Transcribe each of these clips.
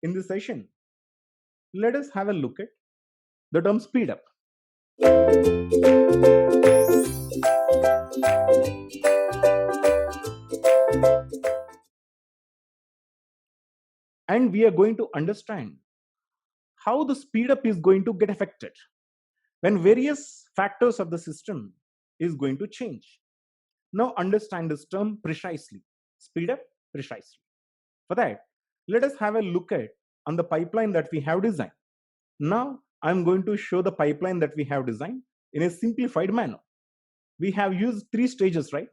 In this session, let us have a look at the term speed up. And we are going to understand how the speed up is going to get affected when various factors of the system is going to change. Now understand this term precisely. Speed up precisely. For that, let us have a look at on the pipeline that we have designed. Now I'm going to show the pipeline that we have designed in a simplified manner. We have used 3 stages, right?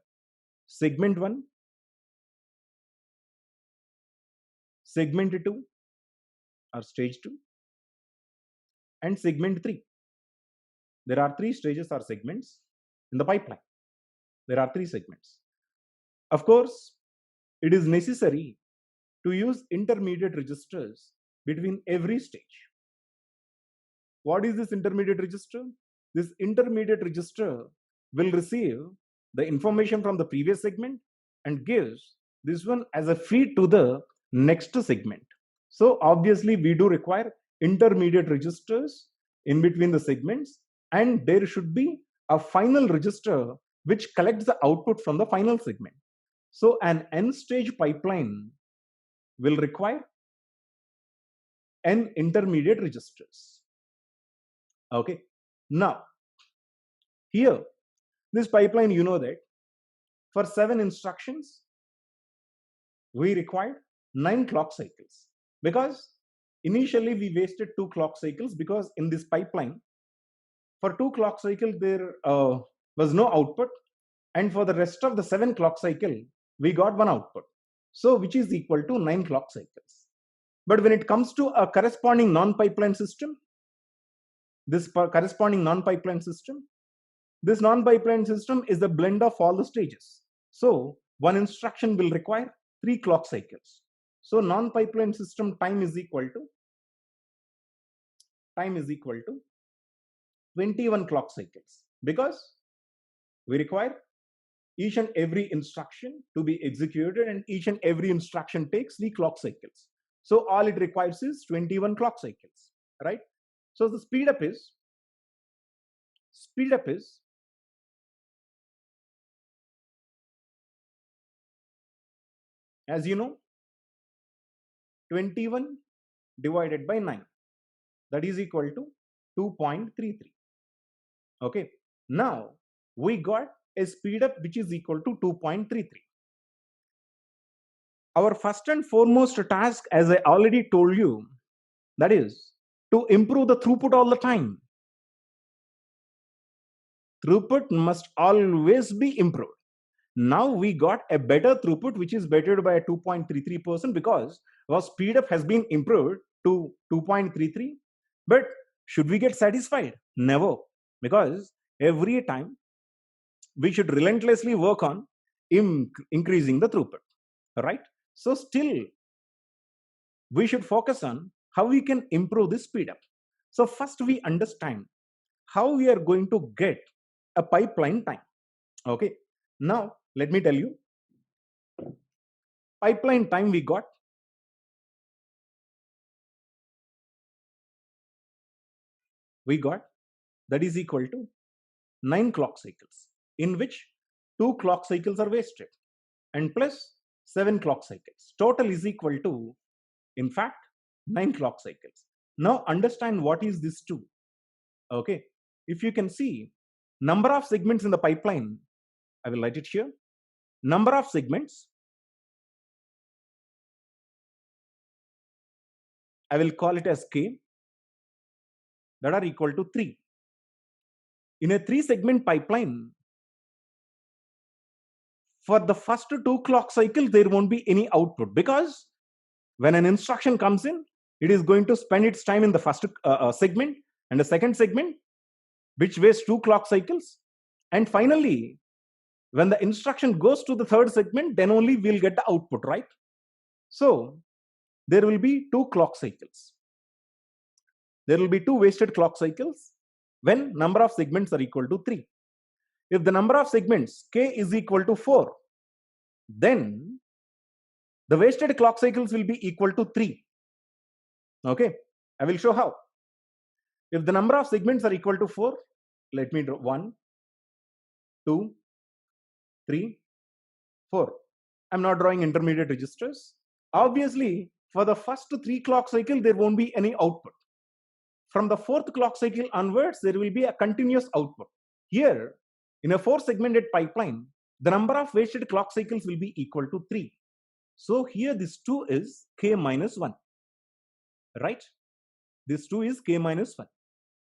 Segment 1, segment 2 or stage 2, and segment 3. There are 3 stages or segments in the pipeline. There are 3 segments. Of course, it is necessary to use intermediate registers between every stage. What is this intermediate register? This intermediate register will receive the information from the previous segment and gives this one as a feed to the next segment. So obviously we do require intermediate registers in between the segments, and there should be a final register which collects the output from the final segment. So an n stage pipeline will require n intermediate registers. Okay, now here this pipeline, you know that for 7 instructions we required 9 clock cycles, because initially we wasted 2 clock cycles, because in this pipeline for 2 clock cycles there was no output, and for the rest of the 7 clock cycle we got one output, so which is equal to 9 clock cycles. But when it comes to a corresponding non-pipeline system, this non-pipeline system is a blend of all the stages. So one instruction will require 3 clock cycles. So non-pipeline system time is equal to 21 clock cycles, because we require each and every instruction to be executed, and each and every instruction takes 3 clock cycles. So all it requires is 21 clock cycles, right? So the speed up is as you know, 21 divided by 9, that is equal to 2.33. Okay, now we got a speed up which is equal to 2.33. Our first and foremost task, as I already told you, that is to improve the throughput all the time. Throughput must always be improved. Now we got a better throughput, which is bettered by 2.33%, because our speed up has been improved to 2.33. But should we get satisfied? Never, because every time we should relentlessly work on increasing the throughput, right? So still we should focus on how we can improve this speed up. So first we understand how we are going to get a pipeline time. Okay, now let me tell you, pipeline time we got that is equal to 9 clock cycles, in which 2 clock cycles are wasted, and plus 7 clock cycles. Total is equal to, in fact, 9 clock cycles. Now understand what is this 2. Okay, if you can see number of segments in the pipeline, I will write it here. Number of segments, I will call it as k, that are equal to 3. In a 3 segment pipeline, for the first 2 clock cycles there won't be any output, because when an instruction comes in, it is going to spend its time in the first segment and the second segment, which wastes 2 clock cycles, and finally when the instruction goes to the third segment, then only we'll get the output, right? So there will be 2 clock cycles. There will be 2 wasted clock cycles when number of segments are equal to 3. If the number of segments k is equal to 4, then the wasted clock cycles will be equal to 3. Okay, I will show how. If the number of segments are equal to 4, let me draw 1, 2, 3, 4. I'm not drawing intermediate registers. Obviously, for the first 3 clock cycle, there won't be any output. From the 4th clock cycle onwards, there will be a continuous output. Here, in a 4-segmented pipeline, the number of wasted clock cycles will be equal to 3. So here this 2 is k minus 1, right? This 2 is k minus 1.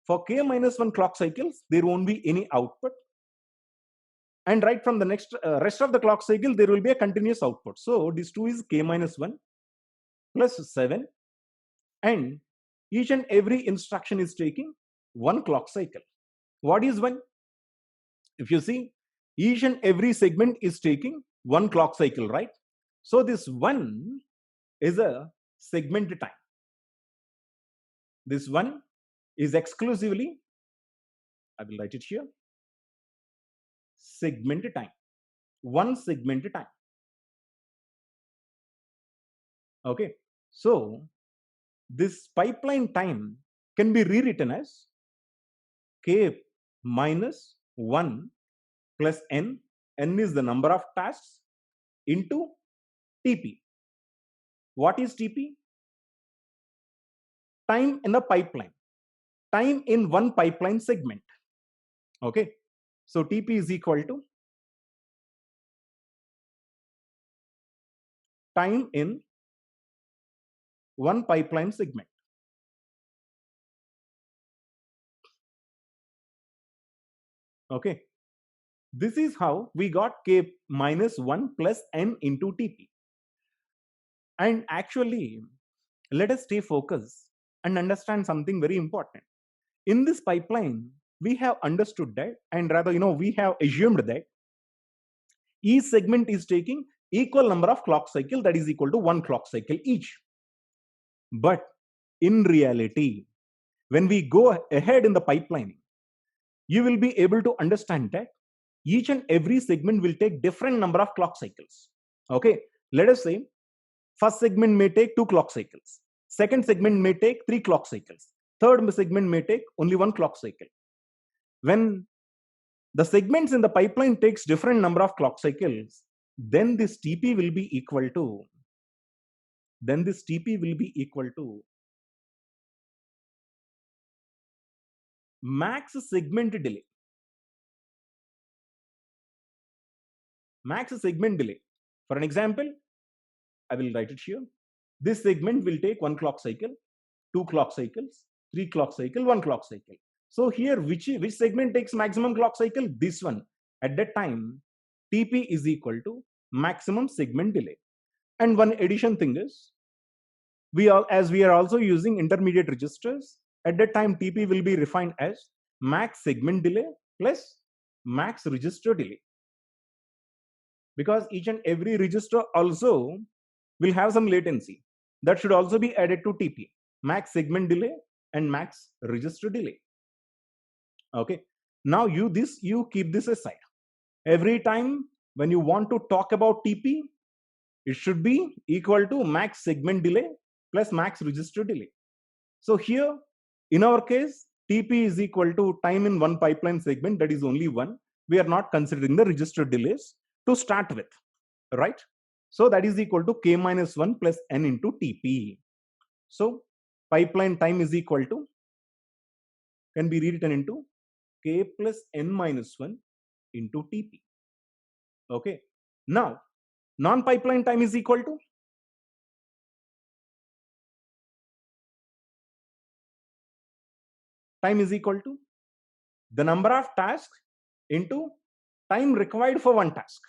For k minus 1 clock cycles, there won't be any output. And right from the next rest of the clock cycle, there will be a continuous output. So this 2 is k minus 1 plus 7. And each and every instruction is taking 1 clock cycle. What is 1? If you see, each and every segment is taking 1 clock cycle, right? So this 1 is a segment time. This 1 is exclusively, I will write it here, segment time. 1 segment time. Okay. So this pipeline time can be rewritten as k minus 1 plus n. N is the number of tasks into TP. What is TP? Time in a pipeline. Time in one pipeline segment. Okay. So TP is equal to time in one pipeline segment. Okay. This is how we got k minus 1 plus n into TP. And actually, let us stay focused and understand something very important. In this pipeline, we have understood that, and rather, we have assumed that each segment is taking equal number of clock cycle, that is equal to 1 clock cycle each. But in reality, when we go ahead in the pipeline, you will be able to understand that each and every segment will take different number of clock cycles. Okay, let us say first segment may take 2 clock cycles, second segment may take 3 clock cycles, third segment may take only 1 clock cycle. When the segments in the pipeline takes different number of clock cycles, then this TP will be equal to max segment delay. Max segment delay. For an example, I will write it here. This segment will take 1 clock cycle, 2 clock cycles, 3 clock cycle, 1 clock cycle. So here, which segment takes maximum clock cycle? This one. At that time, TP is equal to maximum segment delay. And one addition thing is, as we are also using intermediate registers, at that time TP will be refined as max segment delay plus max register delay. Because each and every register also will have some latency. That should also be added to TP, max segment delay and max register delay. Okay. Now you keep this aside. Every time when you want to talk about TP, it should be equal to max segment delay plus max register delay. So here, in our case, TP is equal to time in one pipeline segment, that is only 1. We are not considering the register delays to start with, right? So that is equal to k minus 1 plus n into TP. So pipeline time is equal to, can be rewritten into k plus n minus 1 into TP. Okay. Now, non-pipeline time is equal to the number of tasks into time required for one task.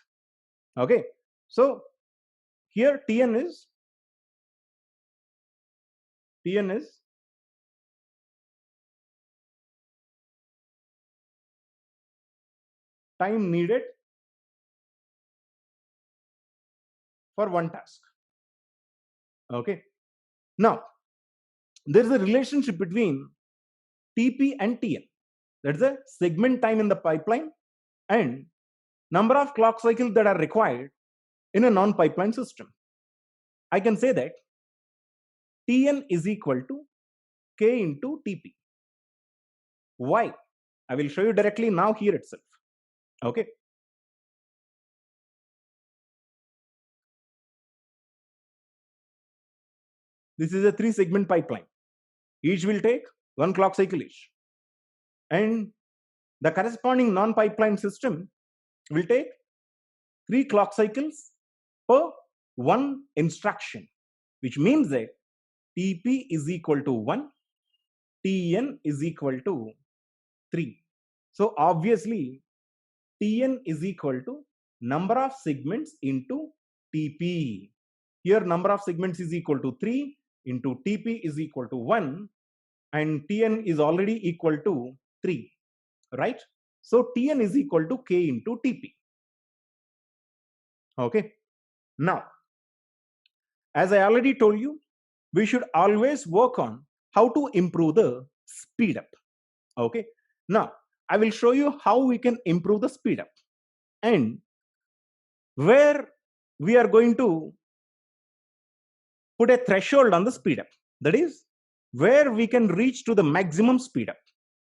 Okay. So here Tn is time needed for one task. Okay. Now, there is a relationship between TP and Tn. That's the segment time in the pipeline and number of clock cycles that are required in a non-pipeline system. I can say that Tn is equal to K into Tp. Why? I will show you directly now here itself. Okay. This is a 3-segment pipeline. Each will take 1 clock cycle each. And the corresponding non-pipeline system will take 3 clock cycles per 1 instruction, which means that Tp is equal to 1, Tn is equal to 3. So obviously, Tn is equal to number of segments into Tp. Here number of segments is equal to 3 into Tp is equal to 1, and Tn is already equal to 3, right? So Tn is equal to K into Tp. Okay. Now, as I already told you, we should always work on how to improve the speed up. Okay. Now, I will show you how we can improve the speed up and where we are going to put a threshold on the speed up. That is where we can reach to the maximum speed up.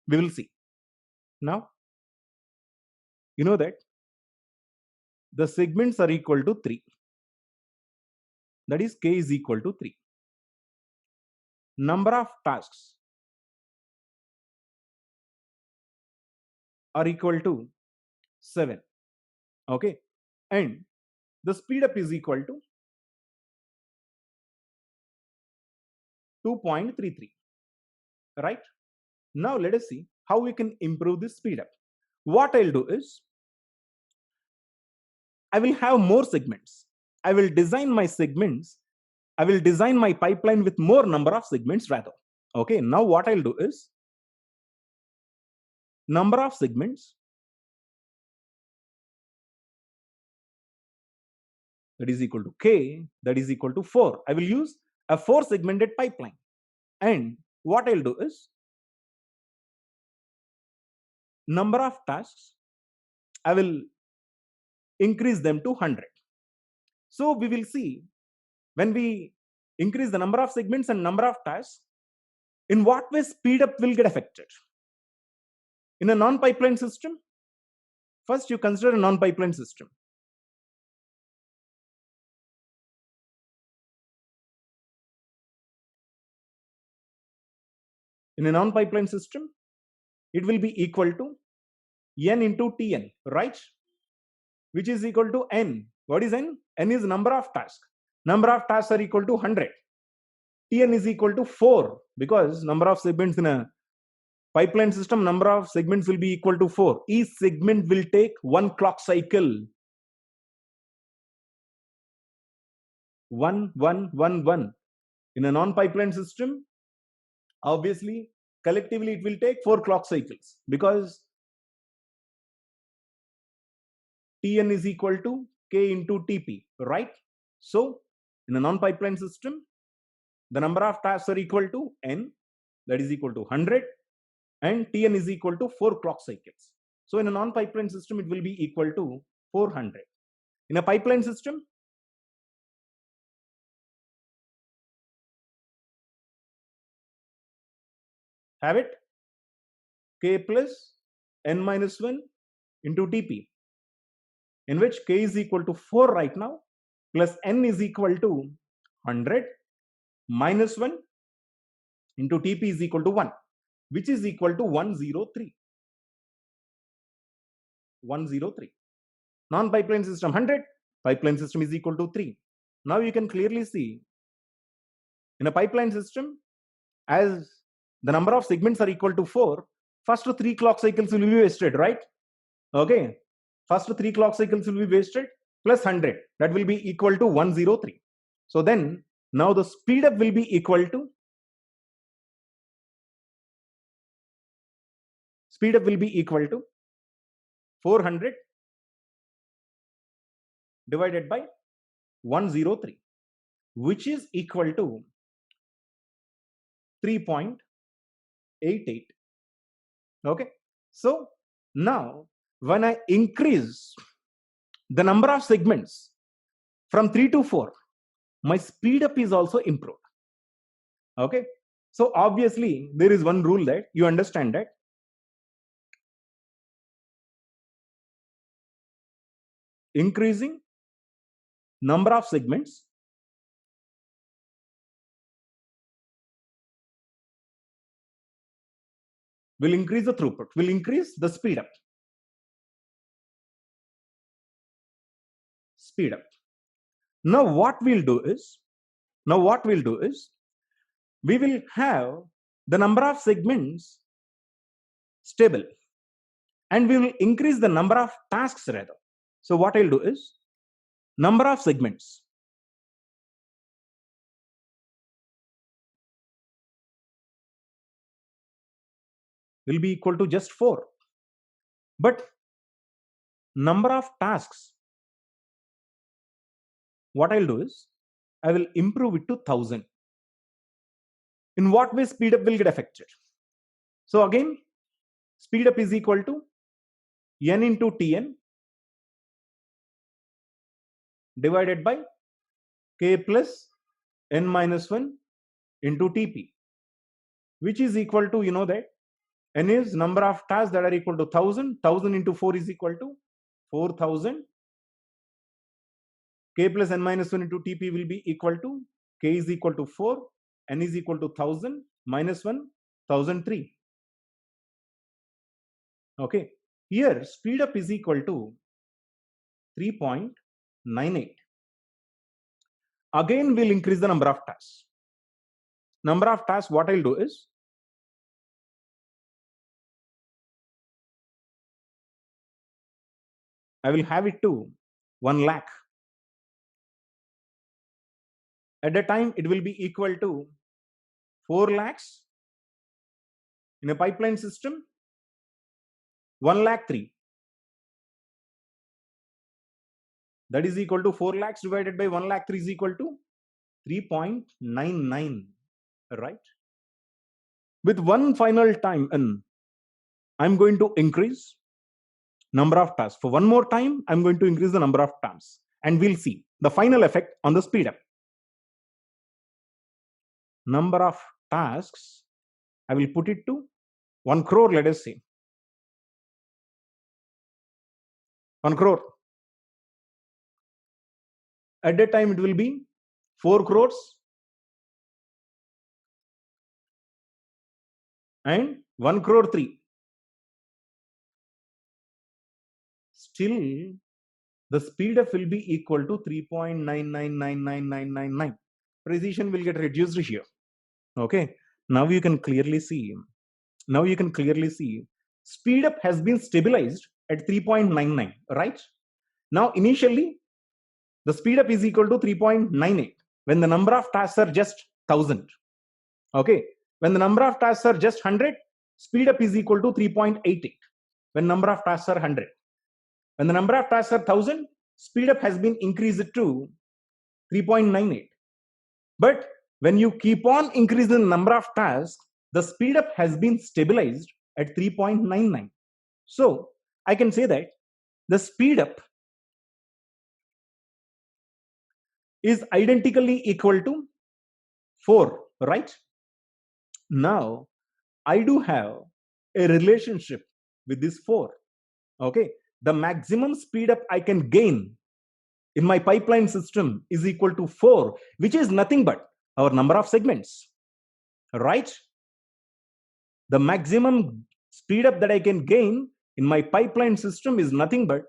We will see. Now, you know that the segments are equal to 3. That is K is equal to 3. Number of tasks are equal to 7. Okay. And the speed up is equal to 2.33. Right? Now let us see how we can improve this speed up. What I'll do is, I will have more segments. I will design my segments. I will design my pipeline with more number of segments rather. Okay, now what I'll do is, number of segments, that is equal to K, that is equal to 4. I will use a 4-segmented pipeline. And what I'll do is, number of tasks, I will increase them to 100. So we will see when we increase the number of segments and number of tasks, in what way speed up will get affected. In a non-pipeline system, first you consider a non-pipeline system. In a non-pipeline system, it will be equal to n into Tn, right? Which is equal to n. What is n? N is number of tasks. Number of tasks are equal to 100. Tn is equal to 4 because number of segments in a pipeline system, number of segments will be equal to 4. Each segment will take 1 clock cycle. 1, 1, 1, 1. In a non-pipeline system, obviously, collectively it will take 4 clock cycles because Tn is equal to K into Tp, right? So, in a non-pipeline system, the number of tasks are equal to n, that is equal to 100, and Tn is equal to 4 clock cycles. So, in a non-pipeline system, it will be equal to 400. In a pipeline system, have it K plus n minus 1 into Tp, in which K is equal to 4 right now, plus n is equal to 100 minus 1 into Tp is equal to 1, which is equal to 103. 103. Non-pipeline system 100, pipeline system is equal to 3. Now you can clearly see in a pipeline system, as the number of segments are equal to 4, first 3 clock cycles will be wasted, right? Okay. First 3 clock cycles will be wasted plus 100. That will be equal to 103. So then, now the speed up will be equal to, speed up will be equal to 400 divided by 103, which is equal to 3.88. Okay. So now when I increase the number of segments from 3 to 4, my speed up is also improved. Okay, so obviously there is one rule that you understand that increasing number of segments will increase the throughput, will increase the speed up. Speed up. Now what we'll do is, we will have the number of segments stable, and we will increase the number of tasks rather. So what I'll do is, number of segments will be equal to just 4, but number of tasks, what I'll do is, I will improve it to 1000. In what way speed up will get affected? So again, speed up is equal to n into Tn divided by k plus n minus 1 into Tp, which is equal to, you know that n is number of tasks that are equal to 1000. 1000 into 4 is equal to 4000. K plus n minus 1 into Tp will be equal to k is equal to 4, n is equal to 1000 minus 1, 1003. Okay, here speed up is equal to 3.98. Again, we'll increase the number of tasks. Number of tasks, what I'll do is, I will have it to 1 lakh. At that time, it will be equal to 4 lakhs in a pipeline system, 1 lakh 3. That is equal to 4 lakhs divided by 1 lakh 3 is equal to 3.99, right? With one final time n, I'm going to increase number of tasks. For one more time, I'm going to increase the number of tasks, and we'll see the final effect on the speed up. Number of tasks, I will put it to 1 crore, let us say. 1 crore. At that time, it will be 4 crores and 1 crore 3. Still, the speed up will be equal to 3.9999999. Precision will get reduced here. Okay, now you can clearly see. Speed up has been stabilized at 3.99, right? Now, initially, the speed up is equal to 3.98 when the number of tasks are just 1000. Okay, when the number of tasks are just 100, speed up is equal to 3.88 when number of tasks are 100. When the number of tasks are 1000, speed up has been increased to 3.98. But when you keep on increasing the number of tasks, the speed up has been stabilized at 3.99. So I can say that the speed up is identically equal to 4, right? Now I do have a relationship with this 4. Okay, the maximum speed up I can gain in my pipeline system is equal to 4, which is nothing but our number of segments, right? The maximum speed up that I can gain in my pipeline system is nothing but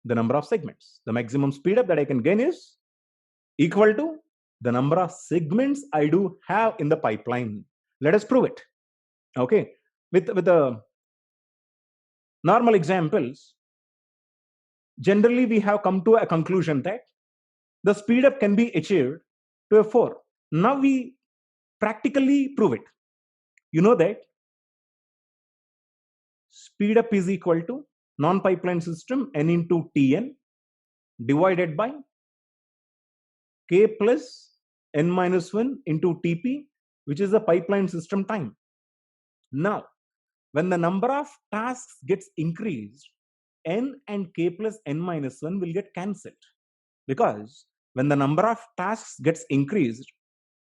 the number of segments. The maximum speed up that I can gain is equal to the number of segments I do have in the pipeline. Let us prove it. Okay, with the normal examples, generally we have come to a conclusion that the speed up can be achieved to a 4. Now we practically prove it. You know that speed up is equal to non-pipeline system n into Tn divided by k plus n minus 1 into Tp, which is the pipeline system time. Now, when the number of tasks gets increased, n and k plus n minus 1 will get cancelled, because when the number of tasks gets increased,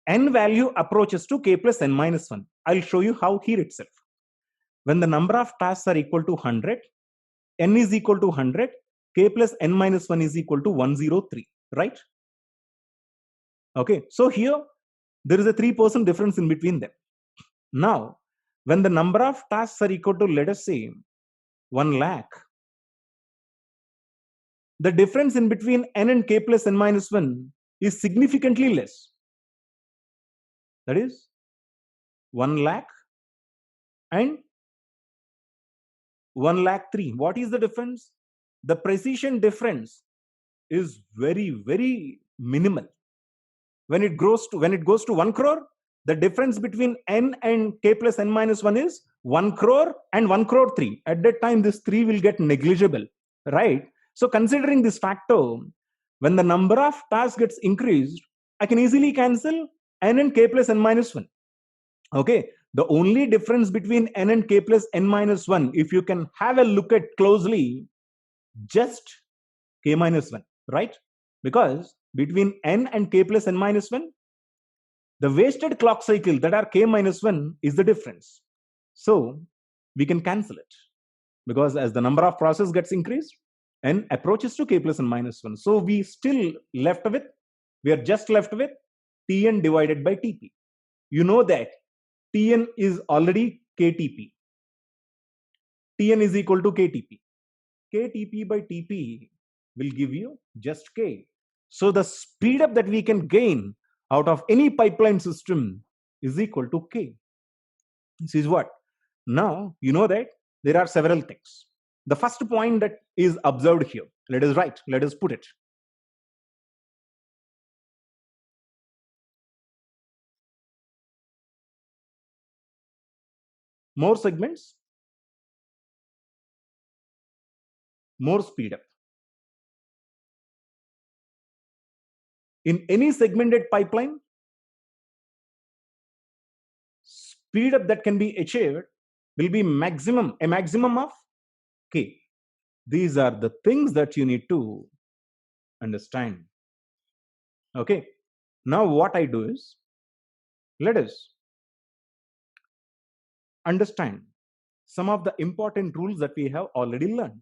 n value approaches to k plus n minus 1. I'll show you how here itself. When the number of tasks are equal to 100, n is equal to 100, k plus n minus 1 is equal to 103, right? Okay, so here there is a 3% difference in between them. Now, when the number of tasks are equal to, let us say, 1 lakh, the difference in between n and k plus n minus 1 is significantly less. That is 1 lakh and 1 lakh 3. What is the difference? The precision difference is very, very minimal. When it goes to 1 crore, the difference between n and k plus n minus 1 is 1 crore and 1 crore 3. At that time, this 3 will get negligible, right? So considering this factor, when the number of tasks gets increased, I can easily cancel n and k plus n minus 1. Okay, the only difference between n and k plus n minus 1, if you can have a look at closely, just k minus 1, right? Because between n and k plus n minus 1, the wasted clock cycle that are k minus 1 is the difference. So we can cancel it, because as the number of process gets increased, n approaches to k plus n minus 1. So we are just left with Tn divided by Tp. You know that Tn is already KTP. Tn is equal to KTP. KTP by Tp will give you just K. So the speed up that we can gain out of any pipeline system is equal to K. This is what? Now, you know that there are several things. The first point that is observed here, let us put it. More segments, more speed up. In any segmented pipeline, speed up that can be achieved will be a maximum of K. These are the things that you need to understand. Okay. Now what I do is, let us understand some of the important rules that we have already learned.